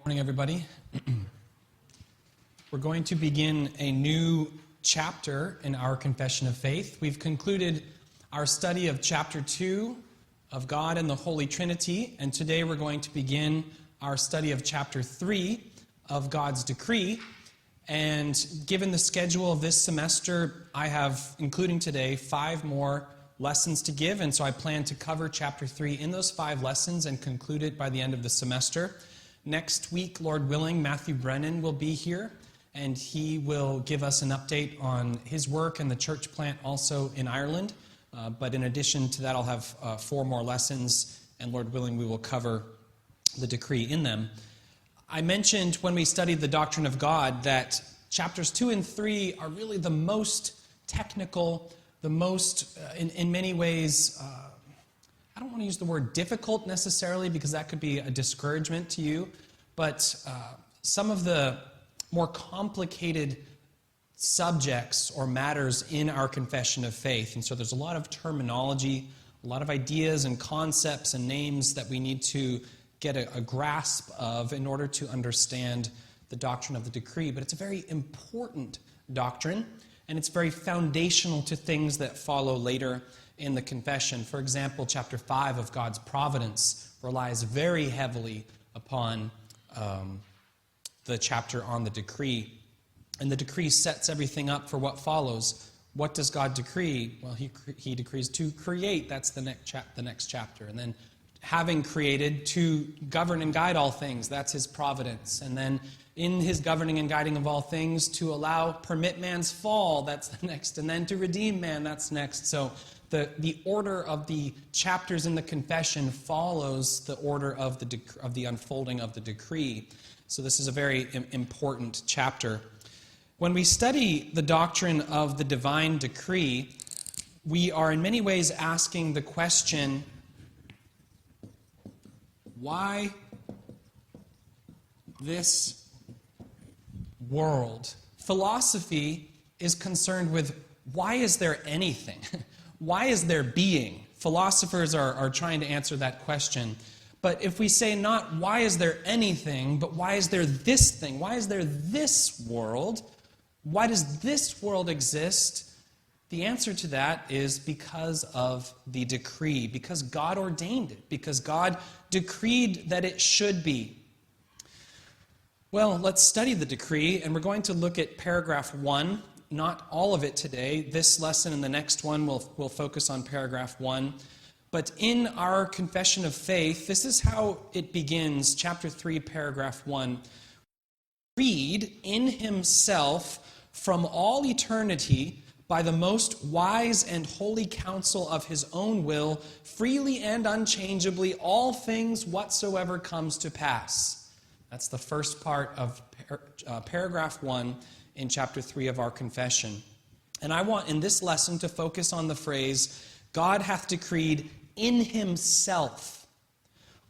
Morning, everybody. We're going to begin a new chapter in our Confession of Faith. We've concluded our study of chapter 2 of God and the Holy Trinity, and today we're going to begin our study of chapter 3 of God's decree. And given the schedule of this semester, I have, including today, 5 more lessons to give, and so I plan to cover chapter 3 in those 5 lessons and conclude it by the end of the semester. Next week, Lord willing, Matthew Brennan will be here, and he will give us an update on his work and the church plant also in Ireland. But in addition to that, I'll have 4 more lessons, and Lord willing, we will cover the decree in them. I mentioned when we studied the doctrine of God that chapters 2 and 3 are really the most technical, the most, in many ways, I don't want to use the word difficult necessarily because that could be a discouragement to you, but some of the more complicated subjects or matters in our confession of faith. And so there's a lot of terminology, a lot of ideas and concepts and names that we need to get a grasp of in order to understand the doctrine of the decree. But it's a very important doctrine, and it's very foundational to things that follow later in the confession. For example, chapter 5 of God's providence relies very heavily upon the chapter on the decree. And the decree sets everything up for what follows. What does God decree? Well, he decrees to create. That's the next chapter. And then having created, to govern and guide all things. That's his providence. And then in his governing and guiding of all things, to permit man's fall. That's the next. And then to redeem man. That's next. So the order of the chapters in the confession follows the order of the unfolding of the decree. So this is a very important chapter. When we study the doctrine of the divine decree, we are in many ways asking the question, why this world? Philosophy is concerned with why is there anything? Why is there being? Philosophers are trying to answer that question. But if we say not why is there anything, but why is there this thing? Why is there this world? Why does this world exist? The answer to that is because of the decree, because God ordained it, because God decreed that it should be. Well, let's study the decree, and we're going to look at paragraph 1. Not all of it today. This lesson and the next one will focus on paragraph 1. But in our confession of faith, this is how it begins, chapter 3, paragraph 1. Read in himself from all eternity by the most wise and holy counsel of his own will, freely and unchangeably, all things whatsoever comes to pass. That's the first part of paragraph 1 in chapter 3 of our confession. And I want in this lesson to focus on the phrase, God hath decreed in himself.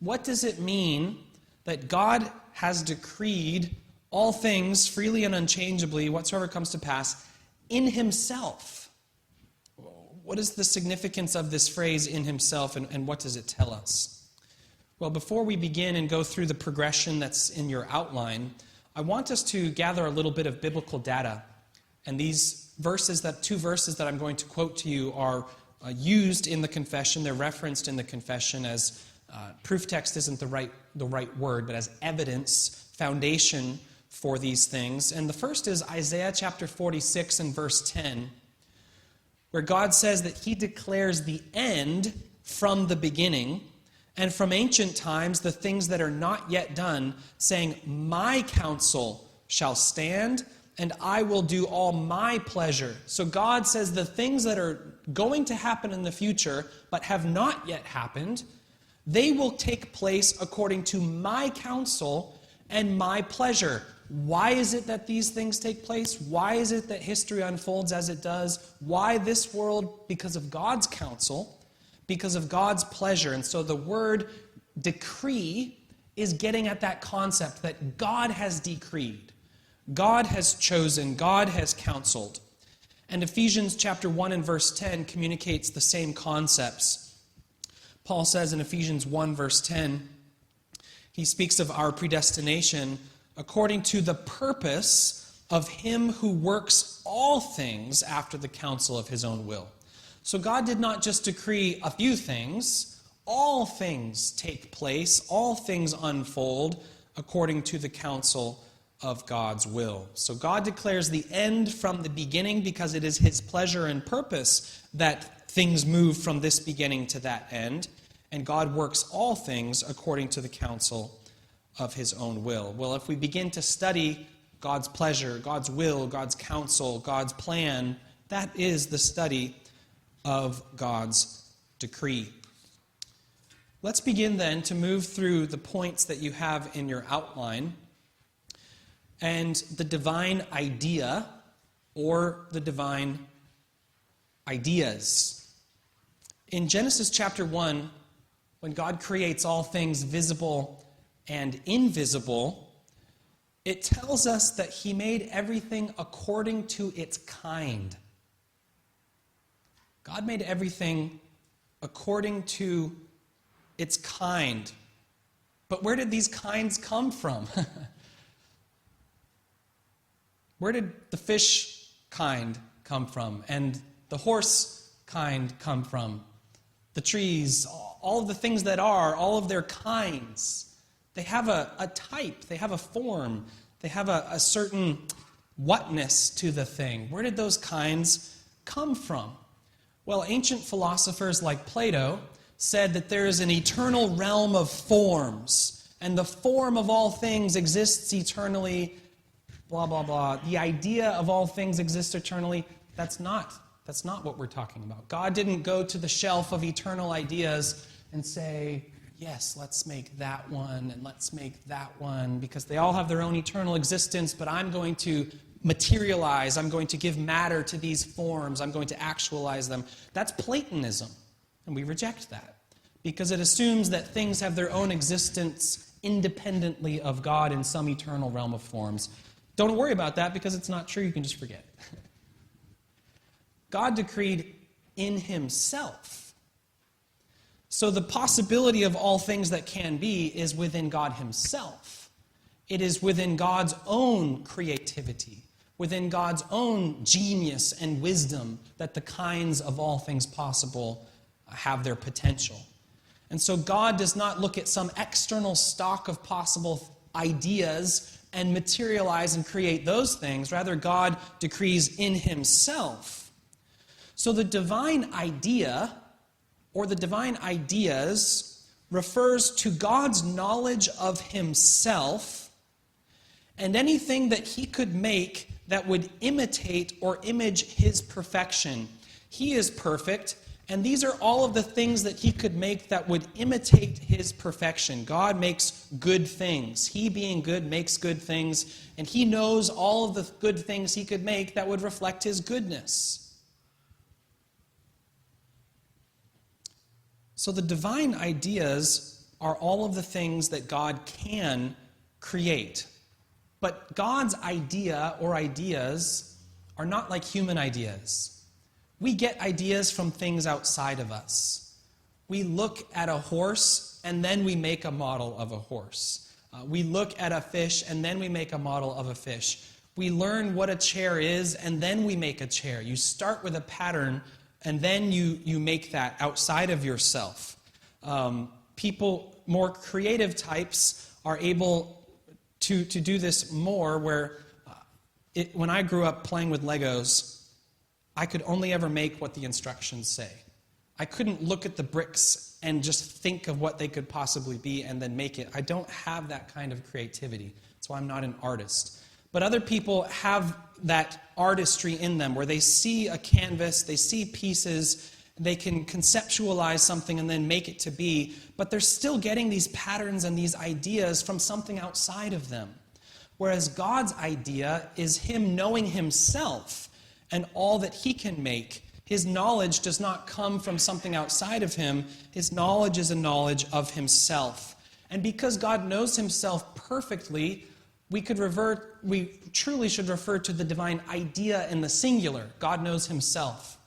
What does it mean that God has decreed all things freely and unchangeably, whatsoever comes to pass, in himself? What is the significance of this phrase, in himself, and what does it tell us? Well, before we begin and go through the progression that's in your outline, I want us to gather a little bit of biblical data. And these verses, 2 verses that I'm going to quote to you, are used in the confession. They're referenced in the confession as proof text isn't the right word, but as evidence, foundation for these things. And the first is Isaiah chapter 46 and verse 10, where God says that he declares the end from the beginning, and from ancient times the things that are not yet done, saying, my counsel shall stand, and I will do all my pleasure. So God says the things that are going to happen in the future, but have not yet happened, they will take place according to my counsel and my pleasure. Why is it that these things take place? Why is it that history unfolds as it does? Why this world? Because of God's counsel, because of God's pleasure. And so the word decree is getting at that concept that God has decreed, God has chosen, God has counseled. And Ephesians chapter 1 and verse 10 communicates the same concepts. Paul says in Ephesians 1 verse 10, He speaks of our predestination according to the purpose of him who works all things after the counsel of his own will. So God did not just decree a few things. All things take place, all things unfold according to the counsel of God's will. So God declares the end from the beginning because it is his pleasure and purpose that things move from this beginning to that end. And God works all things according to the counsel of his own will. Well, if we begin to study God's pleasure, God's will, God's counsel, God's plan, that is the study of God's decree. Let's begin then to move through the points that you have in your outline. And the divine idea or the divine ideas. In Genesis chapter 1, when God creates all things visible and invisible, it tells us that he made everything according to its kind. God made everything according to its kind. But where did these kinds come from? Where did the fish kind come from? And the horse kind come from? The trees, all of the things that are, all of their kinds. They have a type, they have a form, they have a certain whatness to the thing. Where did those kinds come from? Well, ancient philosophers like Plato said that there is an eternal realm of forms, and the form of all things exists eternally, blah, blah, blah. The idea of all things exists eternally, that's not what we're talking about. God didn't go to the shelf of eternal ideas and say, yes, let's make that one, and let's make that one, because they all have their own eternal existence, but I'm going to materialize, I'm going to give matter to these forms, I'm going to actualize them. That's Platonism, and we reject that, because it assumes that things have their own existence independently of God in some eternal realm of forms. Don't worry about that, because it's not true, you can just forget. God decreed in himself. So the possibility of all things that can be is within God himself. It is within God's own creativity, within God's own genius and wisdom that the kinds of all things possible have their potential. And so God does not look at some external stock of possible ideas and materialize and create those things. Rather, God decrees in himself. So the divine idea, or the divine ideas, refers to God's knowledge of himself and anything that he could make that would imitate or image his perfection. He is perfect, and these are all of the things that he could make that would imitate his perfection. God makes good things. He, being good, makes good things, and he knows all of the good things he could make that would reflect his goodness. So the divine ideas are all of the things that God can create. But God's idea or ideas are not like human ideas. We get ideas from things outside of us. We look at a horse and then we make a model of a horse. We look at a fish and then we make a model of a fish. We learn what a chair is and then we make a chair. You start with a pattern and then you make that outside of yourself. People, more creative types, are able to do this more, where when I grew up playing with Legos, I could only ever make what the instructions say. I couldn't look at the bricks and just think of what they could possibly be and then make it. I don't have that kind of creativity, so I'm not an artist. But other people have that artistry in them, where they see a canvas, they see pieces, they can conceptualize something and then make it to be, but they're still getting these patterns and these ideas from something outside of them. Whereas God's idea is him knowing himself and all that he can make. His knowledge does not come from something outside of him. His knowledge is a knowledge of himself. And because God knows himself perfectly, we truly should refer to the divine idea in the singular. God knows himself.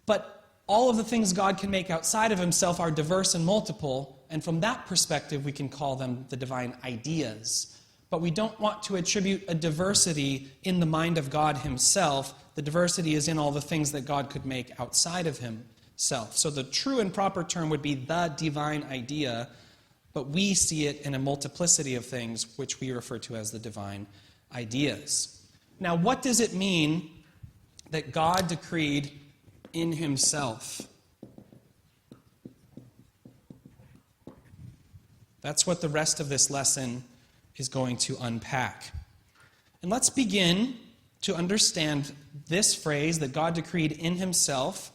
But all of the things God can make outside of himself are diverse and multiple, And from that perspective, we can call them the divine ideas. But we don't want to attribute a diversity in the mind of God himself. The diversity is in all the things that God could make outside of himself. So the true and proper term would be the divine idea, but we see it in a multiplicity of things, which we refer to as the divine ideas. Now, what does it mean that God decreed in himself? That's what the rest of this lesson is going to unpack. And let's begin to understand this phrase that God decreed in himself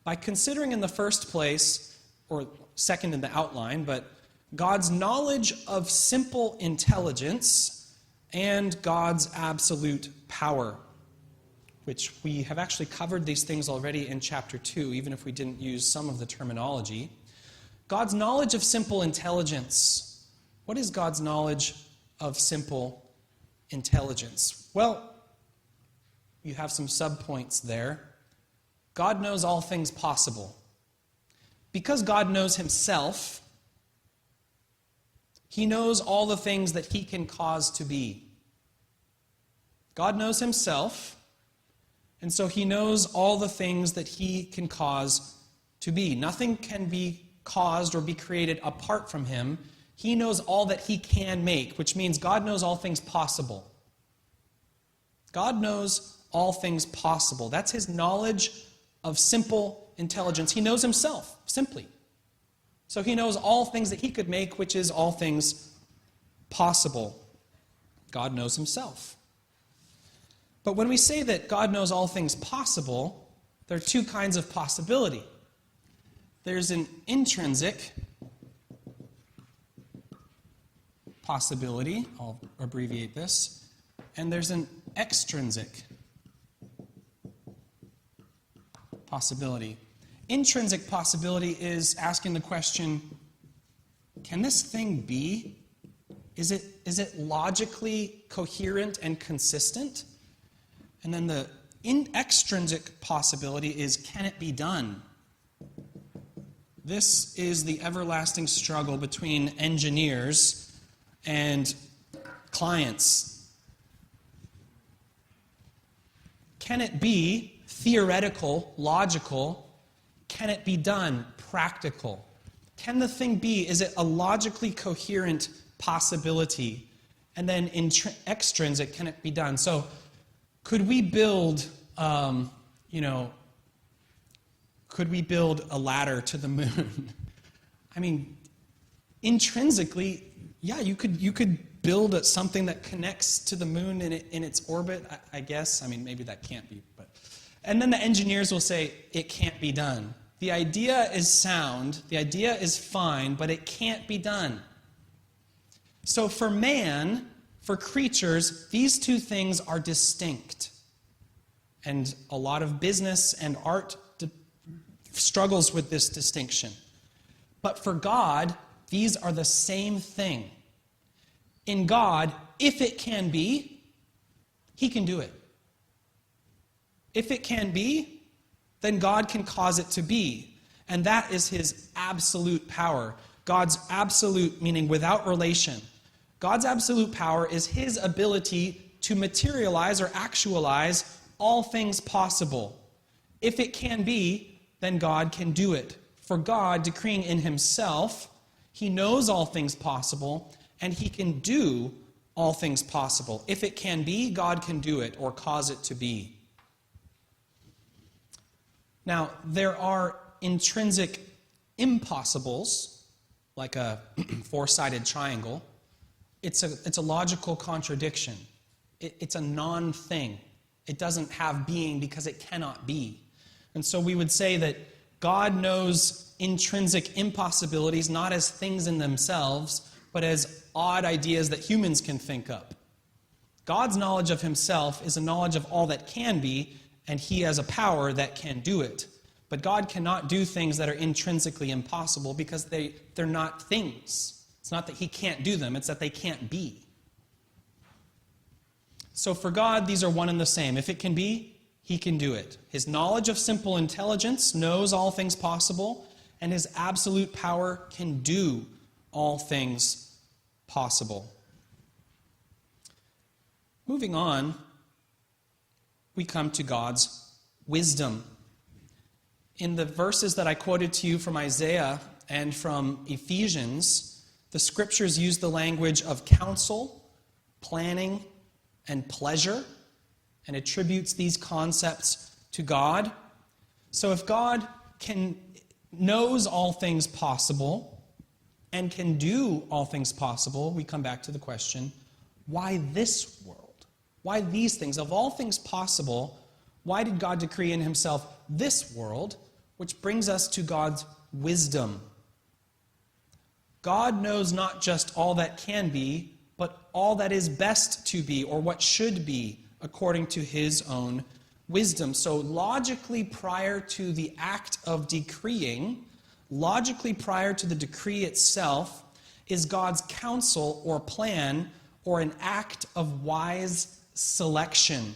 by considering in the first place, or second in the outline, but God's knowledge of simple intelligence and God's absolute power, which we have actually covered these things already in chapter 2, even if we didn't use some of the terminology. God's knowledge of simple intelligence. What is God's knowledge of simple intelligence? Well, you have some subpoints there. God knows all things possible. Because God knows himself, he knows all the things that he can cause to be. God knows himself, and so he knows all the things that he can cause to be. Nothing can be caused or be created apart from him. He knows all that he can make, which means God knows all things possible. God knows all things possible. That's his knowledge of simple intelligence. He knows himself, simply. So he knows all things that he could make, which is all things possible. God knows himself. But when we say that God knows all things possible, there are two kinds of possibility. There's an intrinsic possibility, I'll abbreviate this, and there's an extrinsic possibility. Intrinsic possibility is asking the question, can this thing be? Is it logically coherent and consistent? And then the extrinsic possibility is, can it be done? This is the everlasting struggle between engineers and clients. Can it be theoretical, logical? Can it be done, practical? Can the thing be, is it a logically coherent possibility? And then extrinsic, can it be done? So could we build, could we build a ladder to the moon? I mean, intrinsically, yeah, you could build something that connects to the moon in its orbit, I guess. I mean, maybe that can't be, but. And then the engineers will say, it can't be done. The idea is sound, the idea is fine, but it can't be done. So for man, for creatures, these two things are distinct. And a lot of business and art struggles with this distinction. But for God, these are the same thing. In God, if it can be, he can do it. If it can be, then God can cause it to be. And that is his absolute power. God's absolute, meaning without relation. God's absolute power is his ability to materialize or actualize all things possible. If it can be, then God can do it. For God, decreeing in himself, he knows all things possible, and he can do all things possible. If it can be, God can do it or cause it to be. Now, there are intrinsic impossibles, like a four-sided triangle. It's a logical contradiction. It's a non-thing. It doesn't have being because it cannot be. And so we would say that God knows intrinsic impossibilities not as things in themselves, but as odd ideas that humans can think up. God's knowledge of himself is a knowledge of all that can be, and he has a power that can do it. But God cannot do things that are intrinsically impossible because they're not things. It's not that he can't do them, it's that they can't be. So for God, these are one and the same. If it can be, he can do it. His knowledge of simple intelligence knows all things possible, and his absolute power can do all things possible. Moving on, we come to God's wisdom. In the verses that I quoted to you from Isaiah and from Ephesians, the scriptures use the language of counsel, planning, and pleasure, and attributes these concepts to God. So if God knows all things possible and can do all things possible, we come back to the question, why this world? Why these things? Of all things possible, why did God decree in himself this world? Which brings us to God's wisdom. God knows not just all that can be, but all that is best to be, or what should be, according to his own wisdom. So logically, prior to the act of decreeing, logically prior to the decree itself, is God's counsel or plan or an act of wise selection.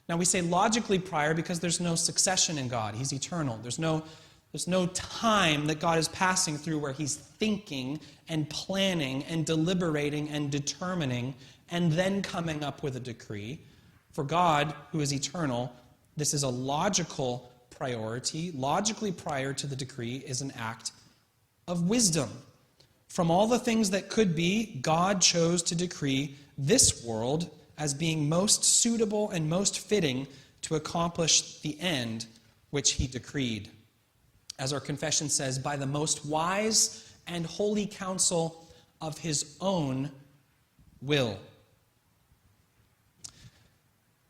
Now we say logically prior because there's no succession in God. He's eternal. There's no time that God is passing through where he's thinking and planning and deliberating and determining and then coming up with a decree. For God, who is eternal, this is a logical priority. Logically prior to the decree is an act of wisdom. From all the things that could be, God chose to decree this world as being most suitable and most fitting to accomplish the end which he decreed. As our confession says, by the most wise and holy counsel of his own will.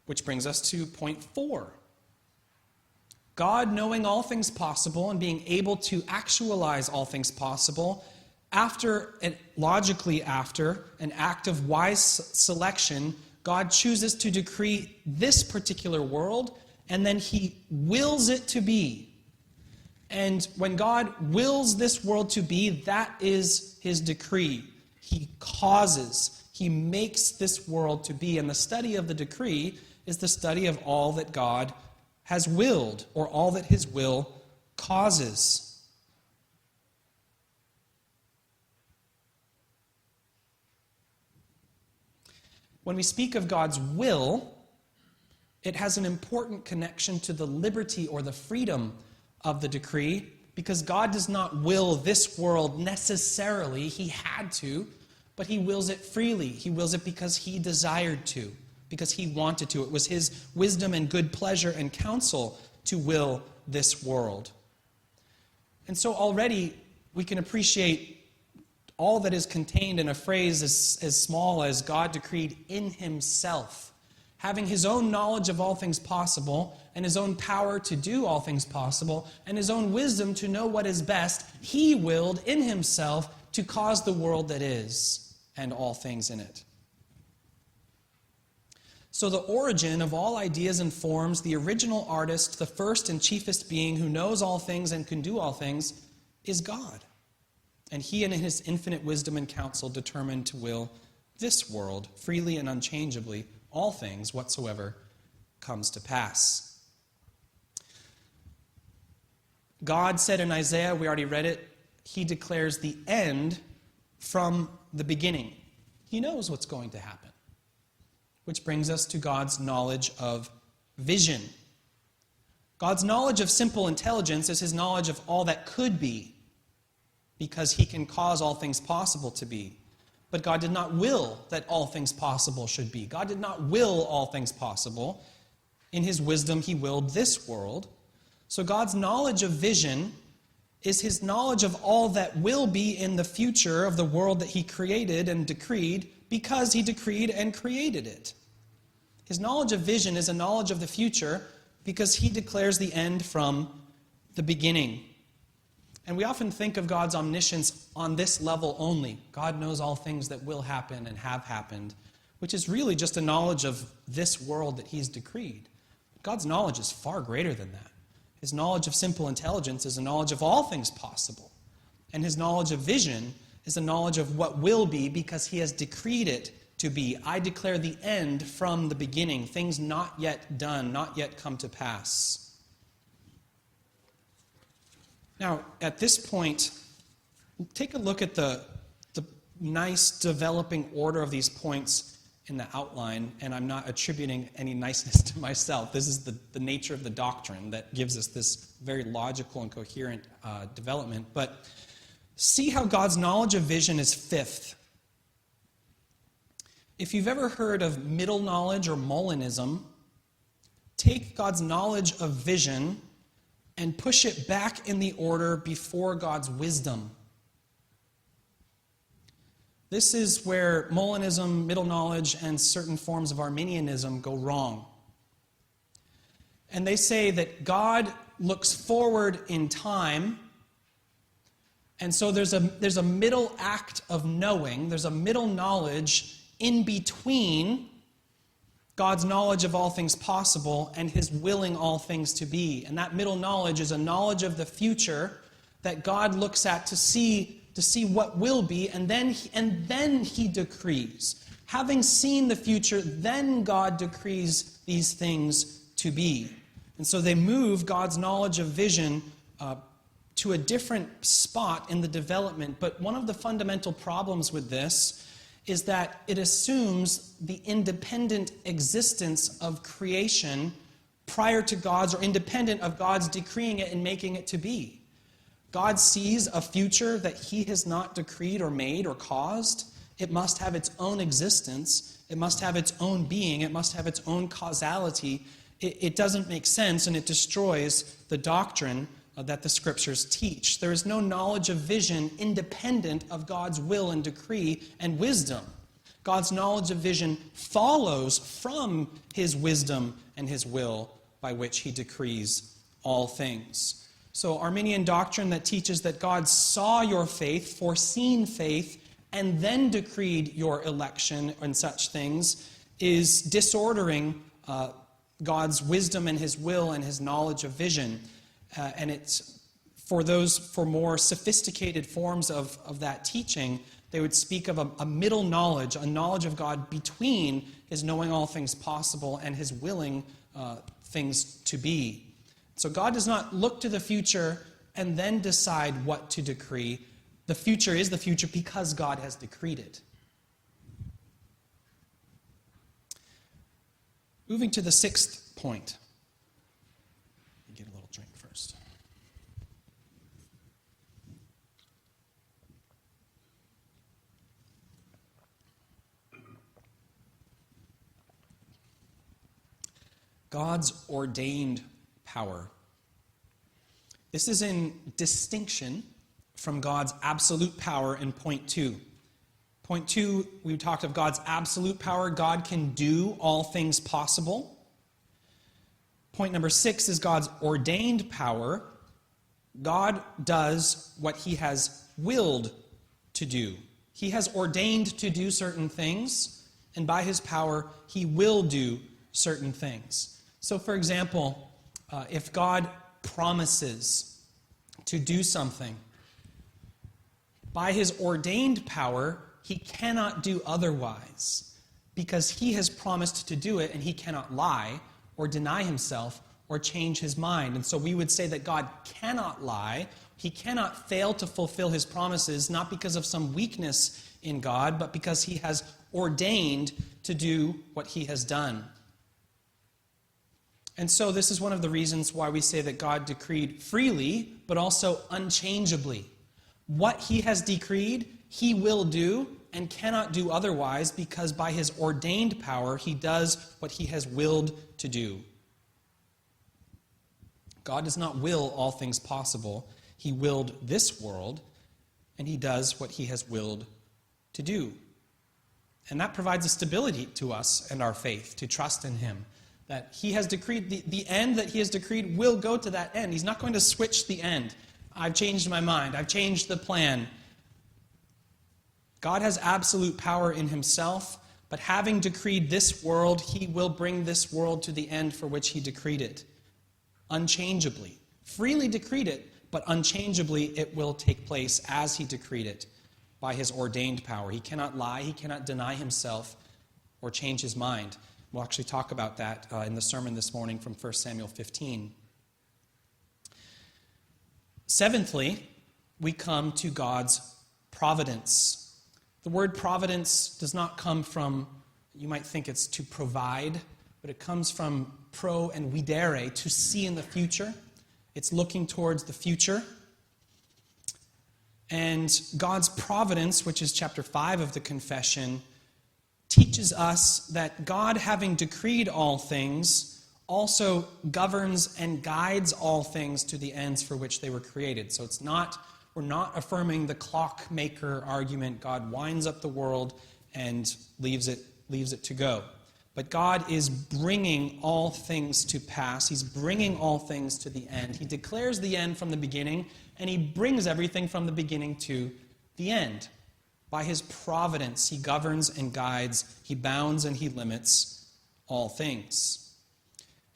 Which brings us to point 4. God knowing all things possible and being able to actualize all things possible, logically after an act of wise selection, God chooses to decree this particular world, and then he wills it to be. And when God wills this world to be, that is his decree. He causes, he makes this world to be. And the study of the decree is the study of all that God has willed, or all that his will causes. When we speak of God's will, it has an important connection to the liberty or the freedom of the decree, because God does not will this world necessarily. He had to, but he wills it freely. He wills it because he desired to, because he wanted to. It was his wisdom and good pleasure and counsel to will this world. And so already we can appreciate all that is contained in a phrase as small as God decreed in himself. Having his own knowledge of all things possible, and his own power to do all things possible, and his own wisdom to know what is best, he willed in himself to cause the world that is, and all things in it. So the origin of all ideas and forms, the original artist, the first and chiefest being who knows all things and can do all things, is God. And he in his infinite wisdom and counsel determined to will this world freely and unchangeably, all things whatsoever comes to pass. God said in Isaiah, we already read it, he declares the end from the beginning. He knows what's going to happen. Which brings us to God's knowledge of vision. God's knowledge of simple intelligence is his knowledge of all that could be, because he can cause all things possible to be. But God did not will that all things possible should be. God did not will all things possible. In his wisdom, he willed this world. So God's knowledge of vision is his knowledge of all that will be in the future of the world that he created and decreed, because he decreed and created it. His knowledge of vision is a knowledge of the future because he declares the end from the beginning. And we often think of God's omniscience on this level only. God knows all things that will happen and have happened, which is really just a knowledge of this world that he's decreed. God's knowledge is far greater than that. His knowledge of simple intelligence is a knowledge of all things possible. And his knowledge of vision is a knowledge of what will be because he has decreed it to be. I declare the end from the beginning, things not yet done, not yet come to pass. Now, at this point, take a look at the nice developing order of these points in the outline, and I'm not attributing any niceness to myself. This is the nature of the doctrine that gives us this very logical and coherent development. But see how God's knowledge of vision is fifth. If you've ever heard of middle knowledge or Molinism, take God's knowledge of vision and push it back in the order before God's wisdom. This is where Molinism, middle knowledge, and certain forms of Arminianism go wrong. And they say that God looks forward in time, and so there's a middle act of knowing, there's a middle knowledge in between God's knowledge of all things possible and his willing all things to be. And that middle knowledge is a knowledge of the future that God looks at to see what will be, and then he decrees. Having seen the future, then God decrees these things to be. And so they move God's knowledge of vision to a different spot in the development. But one of the fundamental problems with this is that it assumes the independent existence of creation prior to God's, or independent of God's decreeing it and making it to be. God sees a future that he has not decreed or made or caused. It must have its own existence. It must have its own being. It must have its own causality. It doesn't make sense, and it destroys the doctrine that the Scriptures teach. There is no knowledge of vision independent of God's will and decree and wisdom. God's knowledge of vision follows from his wisdom and his will by which he decrees all things. So Arminian doctrine that teaches that God saw your faith, foreseen faith, and then decreed your election and such things is disordering God's wisdom and his will and his knowledge of vision. And it's for more sophisticated forms of that teaching, they would speak of a middle knowledge, a knowledge of God between his knowing all things possible and his willing things to be. So God does not look to the future and then decide what to decree. The future is the future because God has decreed it. Moving to the sixth point. Get a little drink first. God's ordained power. This is in distinction from God's absolute power in point 2. Point 2, we talked of God's absolute power. God can do all things possible. Point number 6 is God's ordained power. God does what he has willed to do. He has ordained to do certain things, and by his power, he will do certain things. So, for example, if God promises to do something, by his ordained power, he cannot do otherwise, because he has promised to do it, and he cannot lie or deny himself or change his mind. And so we would say that God cannot lie. He cannot fail to fulfill his promises, not because of some weakness in God, but because he has ordained to do what he has done. And so this is one of the reasons why we say that God decreed freely, but also unchangeably. What he has decreed, he will do and cannot do otherwise, because by his ordained power, he does what he has willed to do. God does not will all things possible. He willed this world, and he does what he has willed to do. And that provides a stability to us and our faith, to trust in him. That he has decreed, the end that he has decreed will go to that end. He's not going to switch the end. I've changed my mind. I've changed the plan. God has absolute power in himself, but having decreed this world, he will bring this world to the end for which he decreed it. Unchangeably. Freely decreed it, but unchangeably it will take place as he decreed it by his ordained power. He cannot lie. He cannot deny himself or change his mind. We'll actually talk about that in the sermon this morning from 1 Samuel 15. Seventhly, we come to God's providence. The word providence does not come from, you might think it's to provide, but it comes from pro and videre, to see in the future. It's looking towards the future. And God's providence, which is chapter 5 of the Confession, teaches us that God, having decreed all things, also governs and guides all things to the ends for which they were created. So we're not affirming the clockmaker argument. God winds up the world and leaves it to go. But God is bringing all things to pass. He's bringing all things to the end. He declares the end from the beginning, and he brings everything from the beginning to the end. By his providence, he governs and guides, he bounds and he limits all things.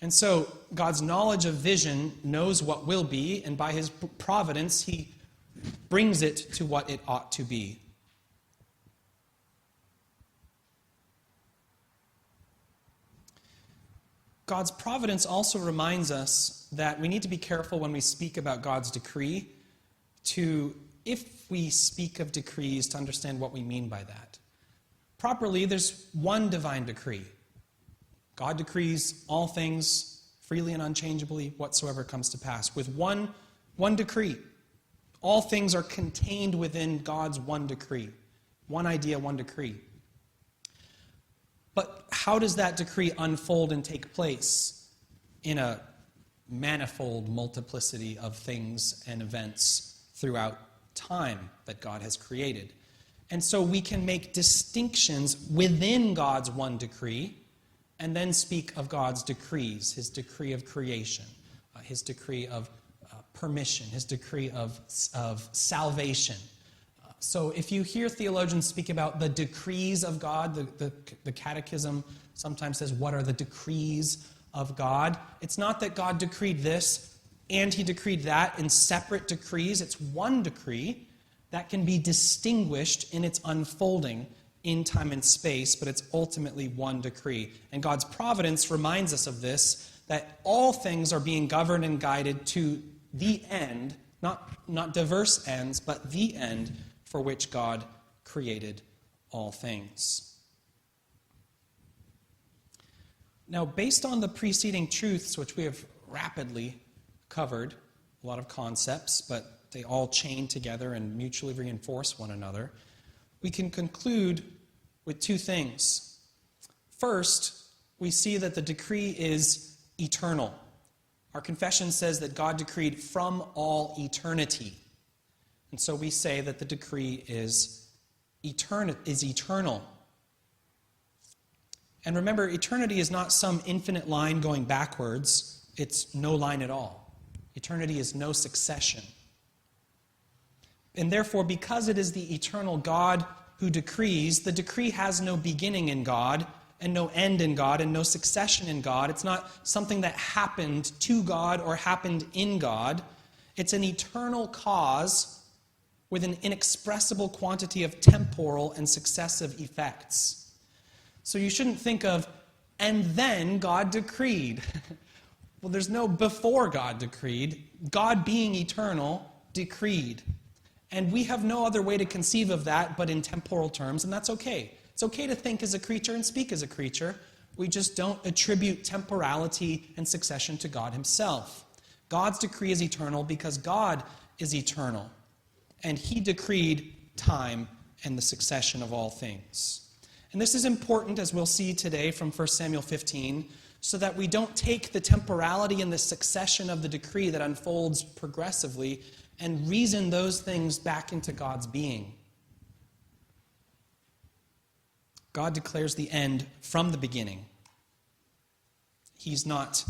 And so God's knowledge of vision knows what will be, and by his providence, he brings it to what it ought to be. God's providence also reminds us that we need to be careful when we speak about God's decree if we speak of decrees, to understand what we mean by that. Properly, there's one divine decree. God decrees all things freely and unchangeably, whatsoever comes to pass. With one decree. All things are contained within God's one decree. One idea, one decree. But how does that decree unfold and take place in a manifold multiplicity of things and events throughout time that God has created? And so we can make distinctions within God's one decree and then speak of God's decrees, his decree of creation, his decree of permission, his decree of salvation. So if you hear theologians speak about the decrees of God, the Catechism sometimes says, what are the decrees of God? It's not that God decreed this and he decreed that in separate decrees. It's one decree that can be distinguished in its unfolding in time and space, but it's ultimately one decree. And God's providence reminds us of this, that all things are being governed and guided to the end, not diverse ends, but the end for which God created all things. Now, based on the preceding truths, which we have rapidly covered, a lot of concepts, but they all chain together and mutually reinforce one another, we can conclude with two things. First, we see that the decree is eternal. Our confession says that God decreed from all eternity. And so we say that the decree is eternal. And remember, eternity is not some infinite line going backwards. It's no line at all. Eternity is no succession. And therefore, because it is the eternal God who decrees, the decree has no beginning in God, and no end in God, and no succession in God. It's not something that happened to God or happened in God. It's an eternal cause with an inexpressible quantity of temporal and successive effects. So you shouldn't think of, and then God decreed. Well, there's no before God decreed. God being eternal decreed. And we have no other way to conceive of that but in temporal terms, and that's okay. It's okay to think as a creature and speak as a creature. We just don't attribute temporality and succession to God himself. God's decree is eternal because God is eternal. And he decreed time and the succession of all things. And this is important, as we'll see today from 1 Samuel 15, so that we don't take the temporality and the succession of the decree that unfolds progressively and reason those things back into God's being. God declares the end from the beginning. He's not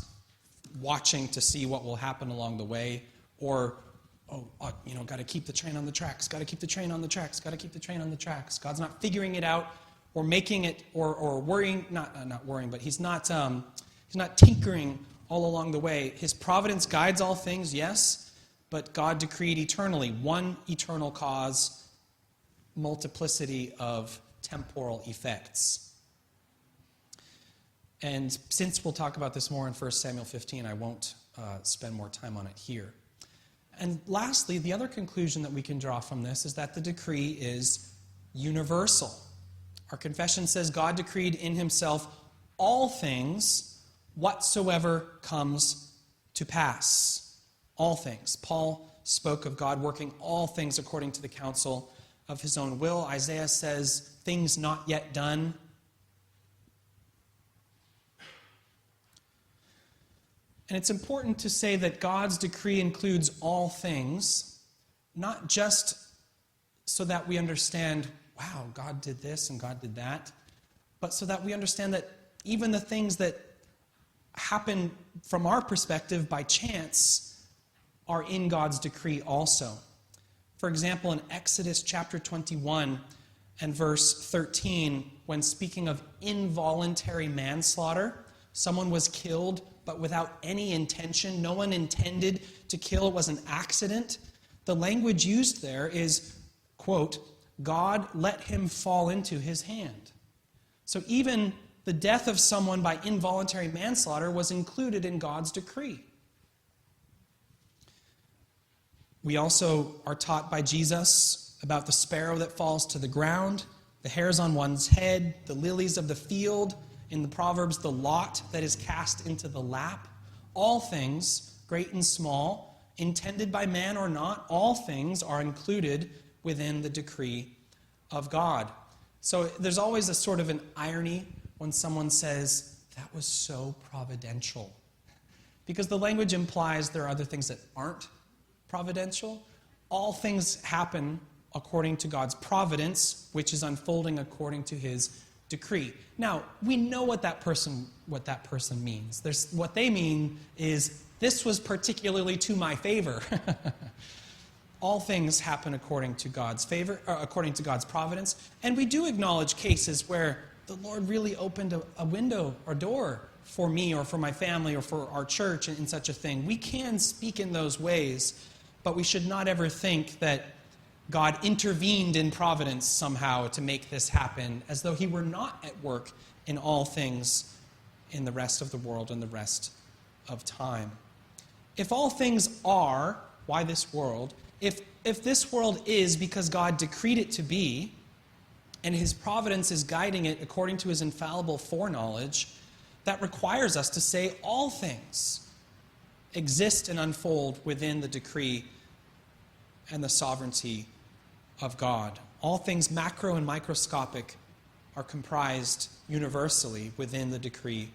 watching to see what will happen along the way, or, got to keep the train on the tracks, got to keep the train on the tracks, got to keep the train on the tracks. God's not figuring it out or making it or worrying, not worrying, but he's not tinkering all along the way. His providence guides all things, yes, but God decreed eternally, one eternal cause, multiplicity of temporal effects. And since we'll talk about this more in 1 Samuel 15, I won't spend more time on it here. And lastly, the other conclusion that we can draw from this is that the decree is universal. Our confession says God decreed in himself all things whatsoever comes to pass. All things. Paul spoke of God working all things according to the counsel of his own will. Isaiah says things not yet done. And it's important to say that God's decree includes all things, not just so that we understand, wow, God did this and God did that, but so that we understand that even the things that happen from our perspective by chance are in God's decree also. For example, in Exodus chapter 21 and verse 13, when speaking of involuntary manslaughter, someone was killed but without any intention. No one intended to kill. It was an accident. The language used there is, quote, God let him fall into his hand. So even the death of someone by involuntary manslaughter was included in God's decree. We also are taught by Jesus about the sparrow that falls to the ground, the hairs on one's head, the lilies of the field, in the Proverbs, the lot that is cast into the lap. All things, great and small, intended by man or not, all things are included within the decree of God. So there's always a sort of an irony when someone says, that was so providential. Because the language implies there are other things that aren't providential. All things happen according to God's providence, which is unfolding according to his decree. Now, we know what that person means. What they mean is, this was particularly to my favor. All things happen according to God's favor, or according to God's providence. And we do acknowledge cases where the Lord really opened a window or door for me or for my family or for our church in such a thing. We can speak in those ways, but we should not ever think that God intervened in providence somehow to make this happen, as though he were not at work in all things in the rest of the world and the rest of time. If all things are, why this world? If this world is because God decreed it to be, and his providence is guiding it according to his infallible foreknowledge, that requires us to say all things exist and unfold within the decree and the sovereignty of God. All things macro and microscopic are comprised universally within the decree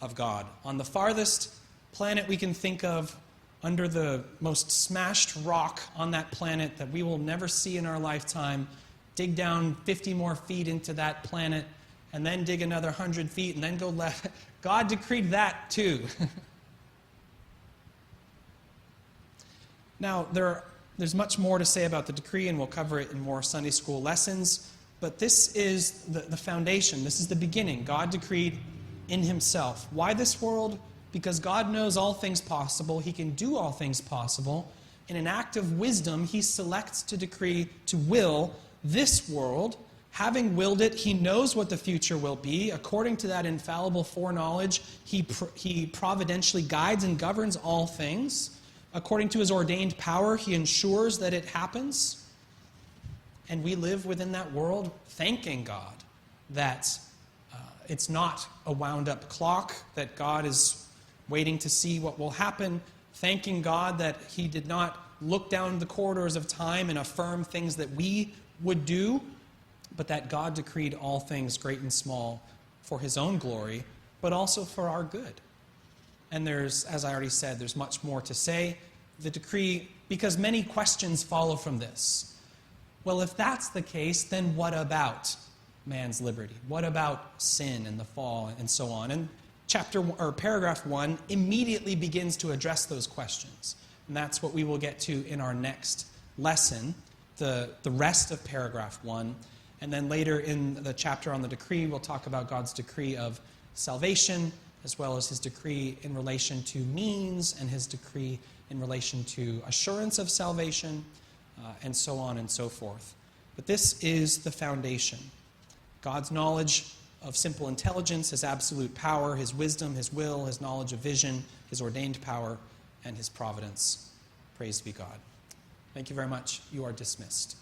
of God. On the farthest planet we can think of, under the most smashed rock on that planet that we will never see in our lifetime, dig down 50 more feet into that planet, and then dig another 100 feet, and then go left. God decreed that too. Now, there's much more to say about the decree, and we'll cover it in more Sunday school lessons. But this is the foundation. This is the beginning. God decreed in himself. Why this world? Because God knows all things possible. He can do all things possible. In an act of wisdom, he selects to decree, to will this world. Having willed it, he knows what the future will be. According to that infallible foreknowledge, he providentially guides and governs all things. According to his ordained power, he ensures that it happens. And we live within that world thanking God that it's not a wound-up clock, that God is waiting to see what will happen, thanking God that he did not look down the corridors of time and affirm things that we would do, but that God decreed all things, great and small, for his own glory, but also for our good. And there's, as I already said, there's much more to say. The decree, because many questions follow from this. Well, if that's the case, then what about man's liberty? What about sin and the fall and so on? And paragraph 1 immediately begins to address those questions. And that's what we will get to in our next lesson, the rest of paragraph 1. And then later in the chapter on the decree, we'll talk about God's decree of salvation, as well as his decree in relation to means, and his decree in relation to assurance of salvation, and so on and so forth. But this is the foundation. God's knowledge of simple intelligence, his absolute power, his wisdom, his will, his knowledge of vision, his ordained power, and his providence. Praise be God. Thank you very much. You are dismissed.